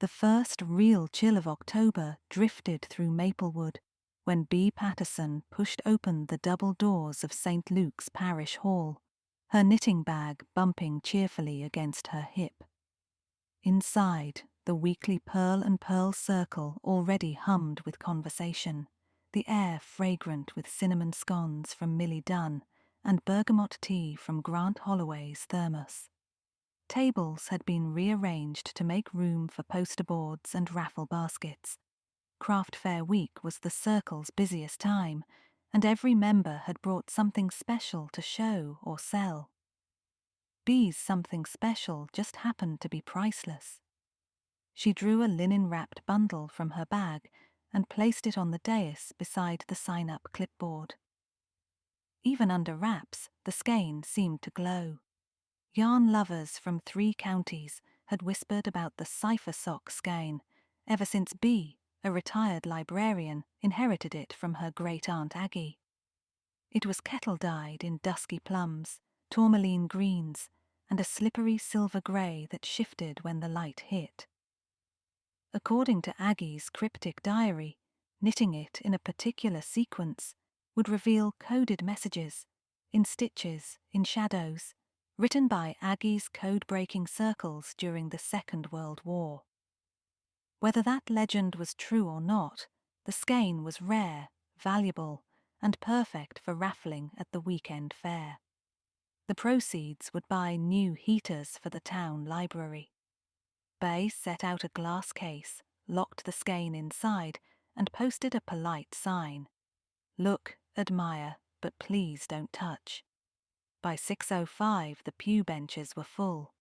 The first real chill of October drifted through Maplewood when Bea Patterson pushed open the double doors of St. Luke's Parish Hall, her knitting bag bumping cheerfully against her hip. Inside, the weekly Pearl and Pearl circle already hummed with conversation, the air fragrant with cinnamon scones from Millie Dunn and bergamot tea from Grant Holloway's thermos. Tables had been rearranged to make room for poster boards and raffle baskets. Craft Fair Week was the circle's busiest time, and every member had brought something special to show or sell. Bea's something special just happened to be priceless. She drew a linen-wrapped bundle from her bag and placed it on the dais beside the sign-up clipboard. Even under wraps, the skein seemed to glow. Yarn lovers from 3 counties had whispered about the cipher sock skein ever since Bea, a retired librarian, inherited it from her great-aunt Aggie. It was kettle-dyed in dusky plums, tourmaline greens, and a slippery silver grey that shifted when the light hit. According to Aggie's cryptic diary, knitting it in a particular sequence would reveal coded messages, in stitches, in shadows, written by Aggie's code-breaking circles during the Second World War. Whether that legend was true or not, the skein was rare, valuable, and perfect for raffling at the weekend fair. The proceeds would buy new heaters for the town library. Bea set out a glass case, locked the skein inside, and posted a polite sign. Look, admire, but please don't touch. By 6:05, the pew benches were full.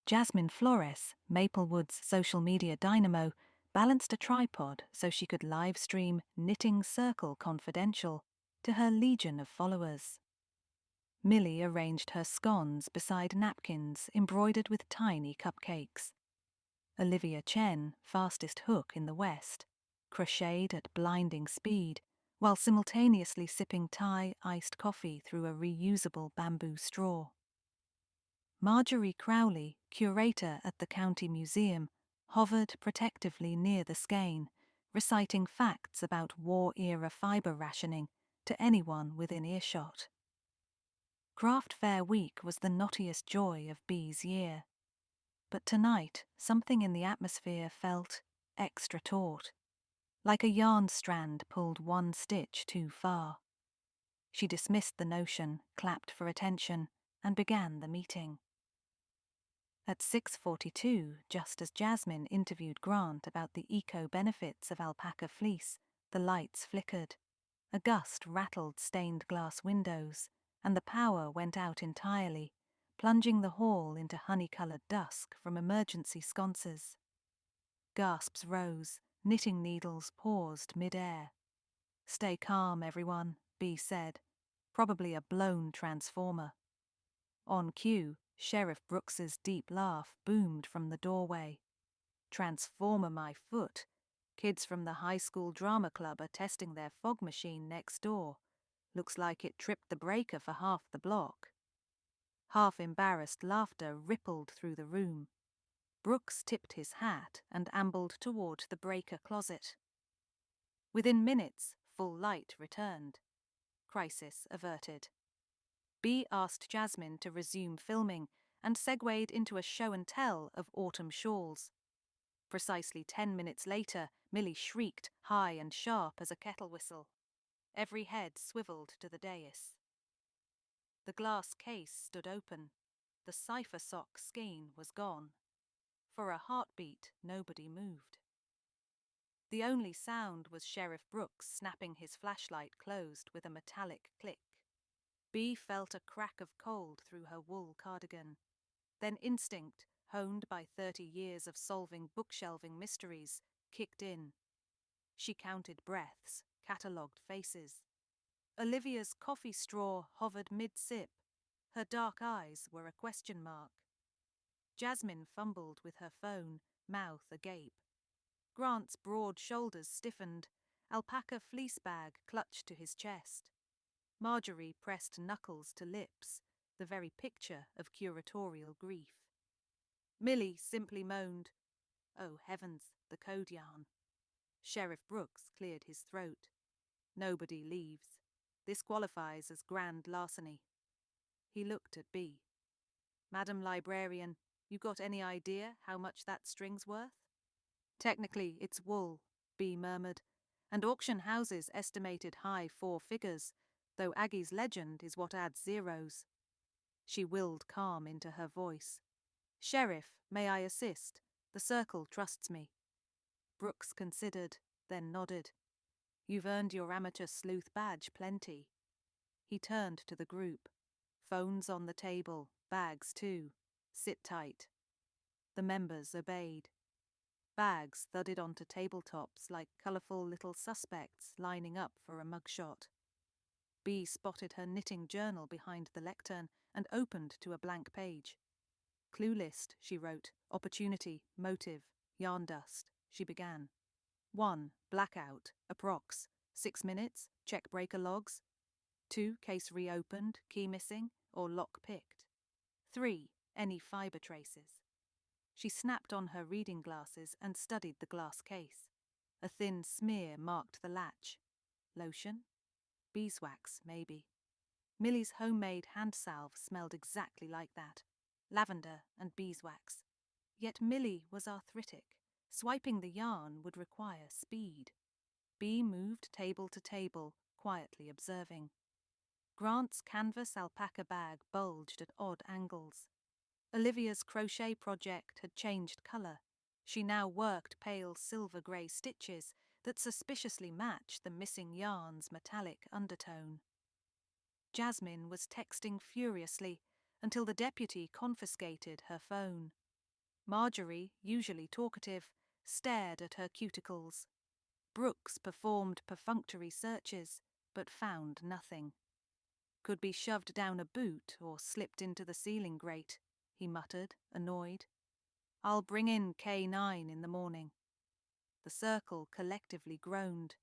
Jasmine Flores, Maplewood's social media dynamo, balanced a tripod so she could live stream Knitting Circle Confidential to her legion of followers. Millie arranged her scones beside napkins embroidered with tiny cupcakes. Olivia Chen, fastest hook in the West, crocheted at blinding speed while simultaneously sipping Thai iced coffee through a reusable bamboo straw. Marjorie Crowley, curator at the County Museum, hovered protectively near the skein, reciting facts about war-era fibre rationing to anyone within earshot. Craft Fair Week was the knottiest joy of Bea's year. But tonight, something in the atmosphere felt extra taut, like a yarn strand pulled one stitch too far. She dismissed the notion, clapped for attention, and began the meeting. At 6:42, just as Jasmine interviewed Grant about the eco-benefits of alpaca fleece, the lights flickered. A gust rattled stained glass windows, and the power went out entirely, plunging the hall into honey-coloured dusk from emergency sconces. Gasps rose, knitting needles paused mid-air. "Stay calm, everyone," Bea said. "Probably a blown transformer." On cue, Sheriff Brooks's deep laugh boomed from the doorway. "Transformer my foot. Kids from the high school drama club are testing their fog machine next door. Looks like it tripped the breaker for half the block." Half-embarrassed laughter rippled through the room. Brooks tipped his hat and ambled toward the breaker closet. Within minutes, full light returned. Crisis averted. Bea asked Jasmine to resume filming and segued into a show-and-tell of autumn shawls. Precisely 10 minutes later, Millie shrieked, high and sharp as a kettle whistle. Every head swiveled to the dais. The glass case stood open. The cipher sock skein was gone. For a heartbeat, nobody moved. The only sound was Sheriff Brooks snapping his flashlight closed with a metallic click. Bea felt a crack of cold through her wool cardigan. Then instinct, honed by 30 years of solving bookshelving mysteries, kicked in. She counted breaths, catalogued faces. Olivia's coffee straw hovered mid-sip. Her dark eyes were a question mark. Jasmine fumbled with her phone, mouth agape. Grant's broad shoulders stiffened, alpaca fleece bag clutched to his chest. Marjorie pressed knuckles to lips, the very picture of curatorial grief. Millie simply moaned, Oh heavens, the code yarn. Sheriff Brooks cleared his throat. Nobody leaves. This qualifies as grand larceny. He looked at B. Madam Librarian, you got any idea how much that string's worth? Technically, it's wool, B murmured, and auction houses estimated high 4 figures, though Aggie's legend is what adds zeros. She willed calm into her voice. Sheriff, may I assist? The Circle trusts me. Brooks considered, then nodded. You've earned your amateur sleuth badge plenty. He turned to the group. Phones on the table, bags too. Sit tight. The members obeyed. Bags thudded onto tabletops like colourful little suspects lining up for a mugshot. Bee spotted her knitting journal behind the lectern and opened to a blank page. Clue list, she wrote. Opportunity, motive, yarn dust. She began. 1. Blackout, approx. 6 minutes, check breaker logs. 2. Case reopened, key missing, or lock picked. 3. Any fibre traces. She snapped on her reading glasses and studied the glass case. A thin smear marked the latch. Lotion? Beeswax, maybe. Millie's homemade hand salve smelled exactly like that. Lavender and beeswax. Yet Millie was arthritic. Swiping the yarn would require speed. Bee moved table to table, quietly observing. Grant's canvas alpaca bag bulged at odd angles. Olivia's crochet project had changed colour. She now worked pale silver-grey stitches that suspiciously matched the missing yarn's metallic undertone. Jasmine was texting furiously until the deputy confiscated her phone. Marjorie, usually talkative, stared at her cuticles. Brooks performed perfunctory searches, but found nothing. Could be shoved down a boot or slipped into the ceiling grate, he muttered, annoyed. I'll bring in K9 in the morning. The Circle collectively groaned.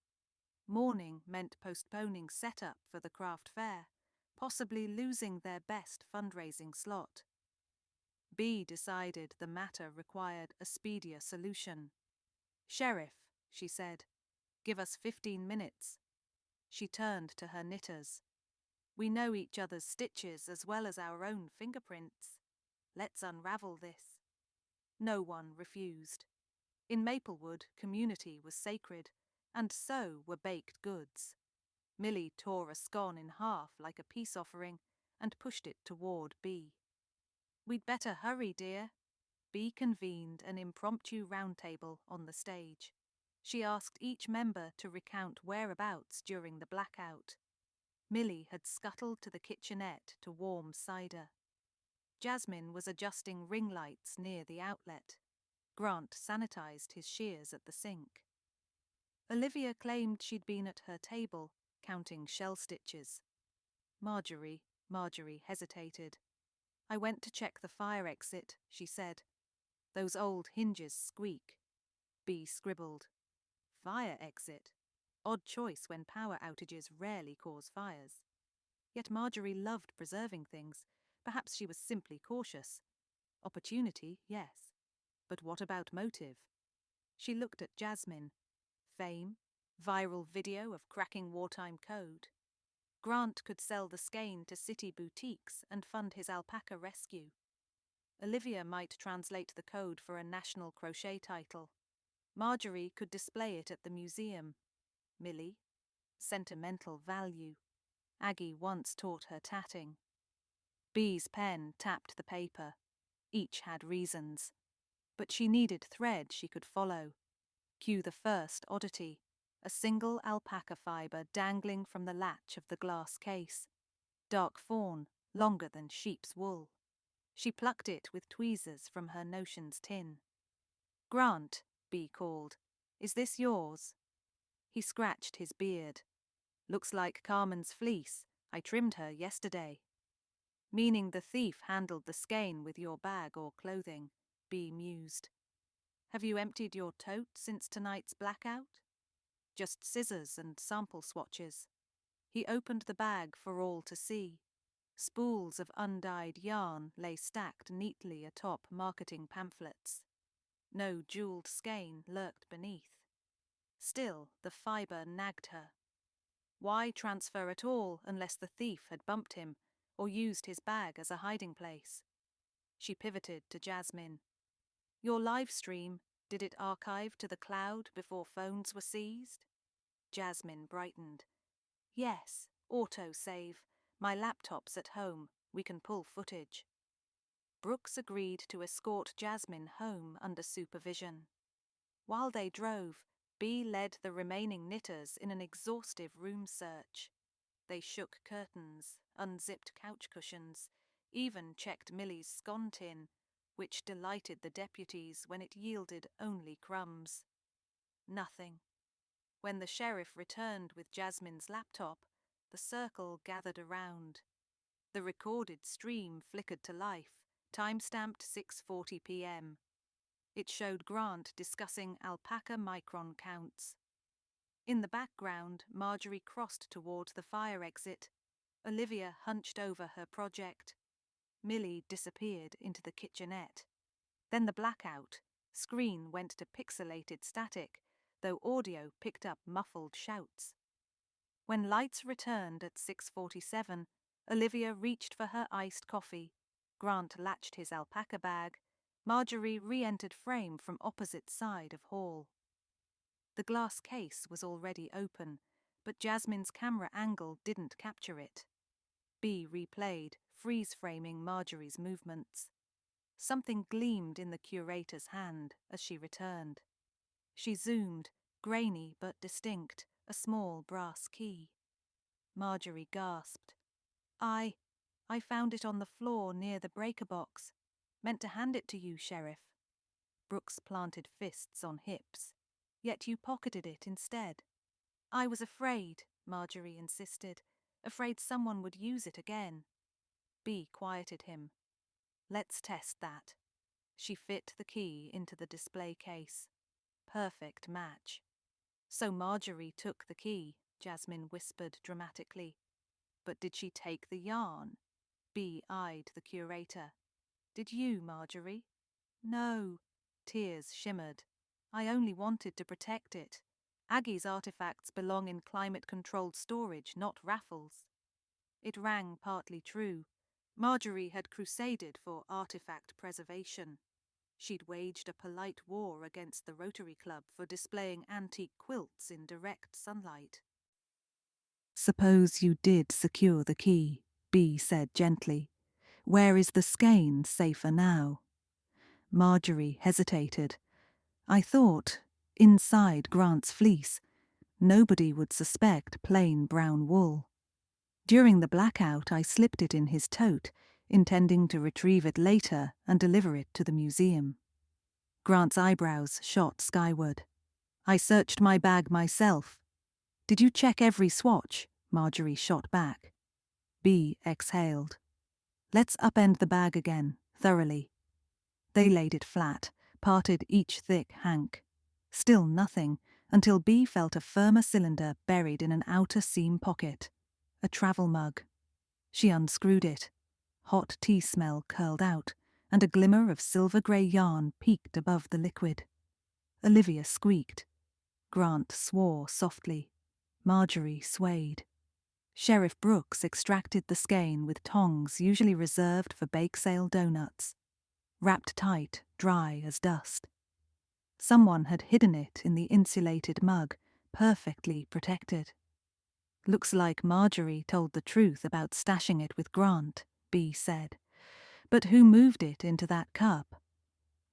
Morning meant postponing setup for the craft fair, possibly losing their best fundraising slot. B decided the matter required a speedier solution. Sheriff, she said, give us 15 minutes. She turned to her knitters. We know each other's stitches as well as our own fingerprints. Let's unravel this. No one refused. In Maplewood, community was sacred, and so were baked goods. Millie tore a scone in half like a peace offering and pushed it toward B. We'd better hurry, dear. B convened an impromptu roundtable on the stage. She asked each member to recount whereabouts during the blackout. Millie had scuttled to the kitchenette to warm cider. Jasmine was adjusting ring lights near the outlet. Grant sanitized his shears at the sink. Olivia claimed she'd been at her table, counting shell stitches. Marjorie hesitated. I went to check the fire exit, she said. Those old hinges squeak. B scribbled. Fire exit? Odd choice when power outages rarely cause fires. Yet Marjorie loved preserving things. Perhaps she was simply cautious. Opportunity, yes. But what about motive? She looked at Jasmine. Fame? Viral video of cracking wartime code? Grant could sell the skein to city boutiques and fund his alpaca rescue. Olivia might translate the code for a national crochet title. Marjorie could display it at the museum. Millie? Sentimental value. Aggie once taught her tatting. Bee's pen tapped the paper. Each had reasons. But she needed thread she could follow. Cue the first oddity, a single alpaca fibre dangling from the latch of the glass case. Dark fawn, longer than sheep's wool. She plucked it with tweezers from her notions tin. Grant, Bee called, is this yours? He scratched his beard. Looks like Carmen's fleece. I trimmed her yesterday. Meaning the thief handled the skein with your bag or clothing, Bee mused. Have you emptied your tote since tonight's blackout? Just scissors and sample swatches. He opened the bag for all to see. Spools of undyed yarn lay stacked neatly atop marketing pamphlets. No jewelled skein lurked beneath. Still, the fibre nagged her. Why transfer at all unless the thief had bumped him or used his bag as a hiding place? She pivoted to Jasmine. Your live stream, did it archive to the cloud before phones were seized? Jasmine brightened. Yes, auto-save. My laptop's at home. We can pull footage. Brooks agreed to escort Jasmine home under supervision. While they drove, Bee led the remaining knitters in an exhaustive room search. They shook curtains, unzipped couch cushions, even checked Millie's scone tin, which delighted the deputies when it yielded only crumbs. Nothing. When the sheriff returned with Jasmine's laptop, the circle gathered around. The recorded stream flickered to life, time-stamped 6:40 p.m. It showed Grant discussing alpaca micron counts. In the background, Marjorie crossed toward the fire exit. Olivia hunched over her project. Millie disappeared into the kitchenette. Then the blackout. Screen went to pixelated static, though audio picked up muffled shouts. When lights returned at 6:47, Olivia reached for her iced coffee. Grant latched his alpaca bag. Marjorie re-entered frame from opposite side of hall. The glass case was already open, but Jasmine's camera angle didn't capture it. Bee replayed, freeze-framing Marjorie's movements. Something gleamed in the curator's hand as she returned. She zoomed, grainy but distinct, a small brass key. Marjorie gasped. I found it on the floor near the breaker box. Meant to hand it to you, Sheriff." Brooks planted fists on hips. "Yet you pocketed it instead." "I was afraid," Marjorie insisted. "Afraid someone would use it again." Bee quieted him. "Let's test that." She fit the key into the display case. Perfect match. "So Marjorie took the key," Jasmine whispered dramatically. "But did she take the yarn?" Bee eyed the curator. "Did you, Marjorie?" "No." Tears shimmered. "I only wanted to protect it. Aggie's artifacts belong in climate-controlled storage, not raffles." It rang partly true. Marjorie had crusaded for artifact preservation. She'd waged a polite war against the Rotary Club for displaying antique quilts in direct sunlight. "Suppose you did secure the key," Bee said gently. "Where is the skein safer now?" Marjorie hesitated. "I thought, inside Grant's fleece, nobody would suspect plain brown wool. During the blackout, I slipped it in his tote, intending to retrieve it later and deliver it to the museum." Grant's eyebrows shot skyward. "I searched my bag myself." "Did you check every swatch?" Marjorie shot back. Bee exhaled. "Let's upend the bag again, thoroughly." They laid it flat, parted each thick hank. Still nothing, until Bee felt a firmer cylinder buried in an outer seam pocket. A travel mug. She unscrewed it. Hot tea smell curled out, and a glimmer of silver-grey yarn peeked above the liquid. Olivia squeaked. Grant swore softly. Marjorie swayed. Sheriff Brooks extracted the skein with tongs usually reserved for bake sale doughnuts. Wrapped tight, dry as dust. Someone had hidden it in the insulated mug, perfectly protected. "Looks like Marjorie told the truth about stashing it with Grant," Bee said. "But who moved it into that cup?"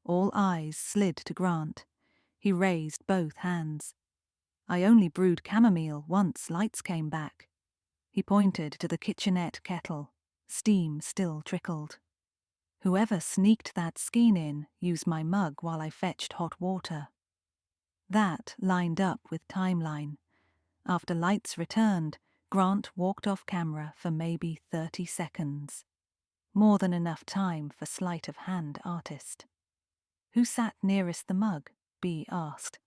All eyes slid to Grant. He raised both hands. "I only brewed chamomile once lights came back." He pointed to the kitchenette kettle. Steam still trickled. "Whoever sneaked that skein in used my mug while I fetched hot water." That lined up with timeline. After lights returned, Grant walked off camera for maybe 30 seconds. More than enough time for sleight-of-hand artist. "Who sat nearest the mug?" Bee asked.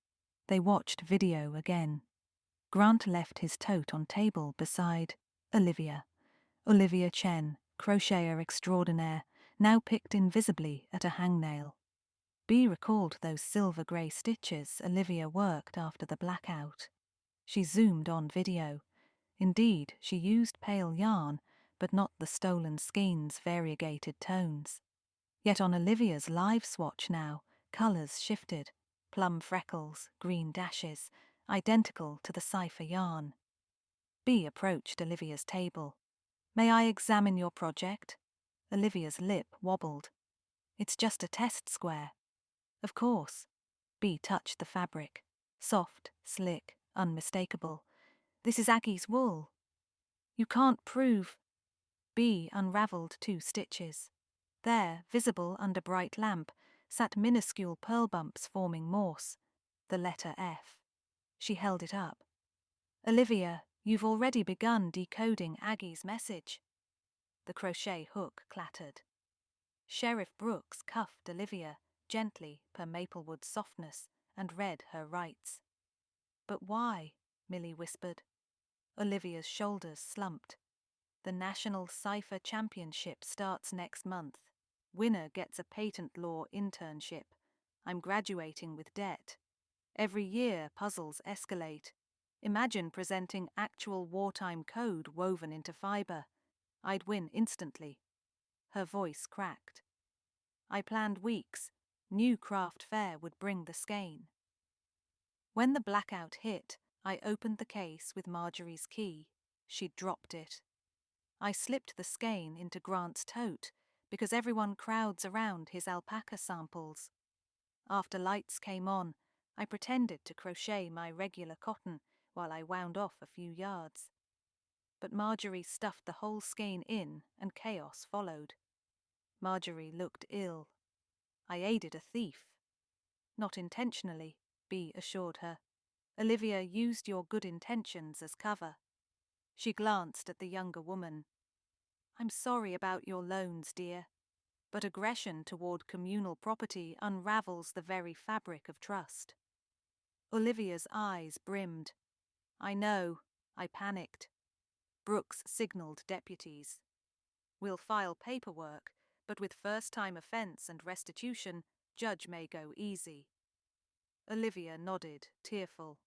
They watched video again. Grant left his tote on table beside Olivia. Olivia Chen, crocheter extraordinaire, now picked invisibly at a hangnail. Bea recalled those silver-grey stitches Olivia worked after the blackout. She zoomed on video. Indeed, she used pale yarn, but not the stolen skein's variegated tones. Yet on Olivia's live swatch now, colours shifted. Plum freckles, green dashes, identical to the cipher yarn. Bea approached Olivia's table. "May I examine your project?" Olivia's lip wobbled. "It's just a test square." "Of course." Bea touched the fabric. Soft, slick, unmistakable. "This is Aggie's wool." "You can't prove." Bea unravelled 2 stitches. There, visible under bright lamp, sat minuscule pearl bumps forming morse. The letter F. She held it up. "Olivia, you've already begun decoding Aggie's message." The crochet hook clattered. Sheriff Brooks cuffed Olivia, gently per Maplewood's softness, and read her rights. "But why?" Millie whispered. Olivia's shoulders slumped. "The National Cipher Championship starts next month. Winner gets a patent law internship. I'm graduating with debt. Every year puzzles escalate. Imagine presenting actual wartime code woven into fibre. I'd win instantly." Her voice cracked. "I planned weeks. New craft fair would bring the skein." When the blackout hit, I opened the case with Marjorie's key. She'd dropped it. I slipped the skein into Grant's tote because everyone crowds around his alpaca samples. After lights came on, I pretended to crochet my regular cotton while I wound off a few yards. But Marjorie stuffed the whole skein in and chaos followed. Marjorie looked ill. I aided a thief. "Not intentionally," Bea assured her. "Olivia used your good intentions as cover." She glanced at the younger woman. "I'm sorry about your loans, dear, but aggression toward communal property unravels the very fabric of trust." Olivia's eyes brimmed. "I know. I panicked." Brooks signaled deputies. "We'll file paperwork, but with first-time offense and restitution, judge may go easy." Olivia nodded, tearful.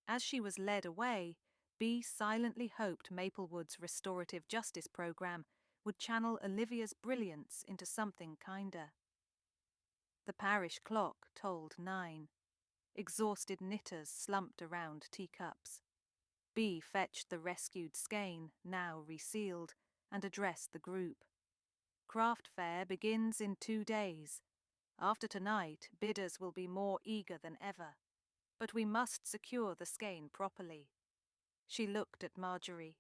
As she was led away, Bea silently hoped Maplewood's restorative justice program would channel Olivia's brilliance into something kinder. The parish clock tolled 9. Exhausted knitters slumped around teacups. Bea fetched the rescued skein, now resealed, and addressed the group. "Craft fair begins in 2 days. After tonight, bidders will be more eager than ever. But we must secure the skein properly." She looked at Marjorie.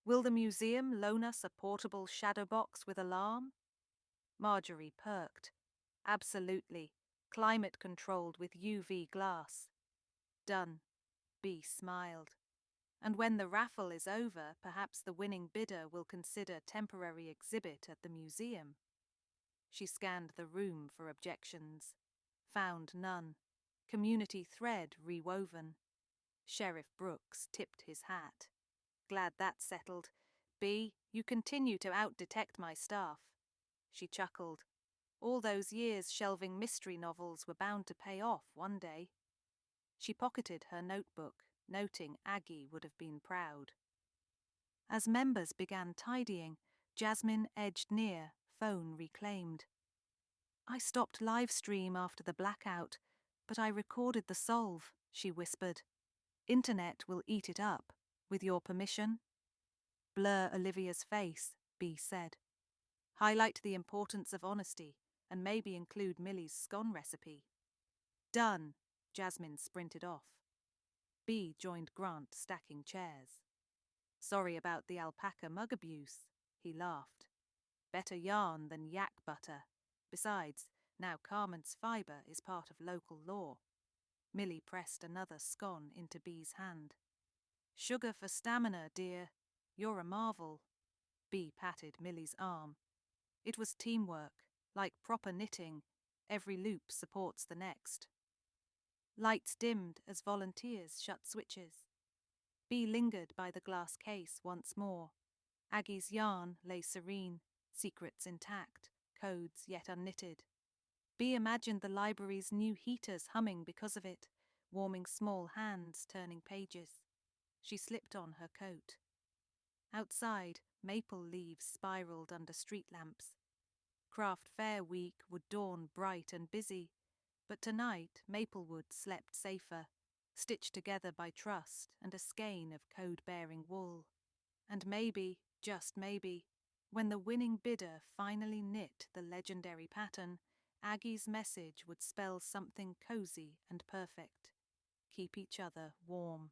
"Will the museum loan us a portable shadow box with alarm?" Marjorie perked. "Absolutely. Climate-controlled with UV glass." "Done." Bea smiled. "And when the raffle is over, perhaps the winning bidder will consider temporary exhibit at the museum." She scanned the room for objections. Found none. Community thread rewoven. Sheriff Brooks tipped his hat. "Glad that's settled. Bea, you continue to out-detect my staff." She chuckled. "All those years shelving mystery novels were bound to pay off one day." She pocketed her notebook, noting Aggie would have been proud. As members began tidying, Jasmine edged near, phone reclaimed. "I stopped live stream after the blackout, but I recorded the solve," she whispered. "Internet will eat it up, with your permission." "Blur Olivia's face," Bea said. "Highlight the importance of honesty, and maybe include Millie's scone recipe." "Done." Jasmine sprinted off. Bea joined Grant stacking chairs. "Sorry about the alpaca mug abuse," he laughed. "Better yarn than yak butter. Besides, now Carmen's fibre is part of local law." Millie pressed another scone into Bea's hand. "Sugar for stamina, dear. You're a marvel." Bea patted Millie's arm. "It was teamwork, like proper knitting. Every loop supports the next." Lights dimmed as volunteers shut switches. Bea lingered by the glass case once more. Aggie's yarn lay serene, secrets intact, codes yet unknitted. Bea imagined the library's new heaters humming because of it, warming small hands turning pages. She slipped on her coat. Outside, maple leaves spiraled under street lamps. Craft Fair week would dawn bright and busy, but tonight Maplewood slept safer, stitched together by trust and a skein of code-bearing wool. And maybe, just maybe, when the winning bidder finally knit the legendary pattern, Aggie's message would spell something cozy and perfect. Keep each other warm.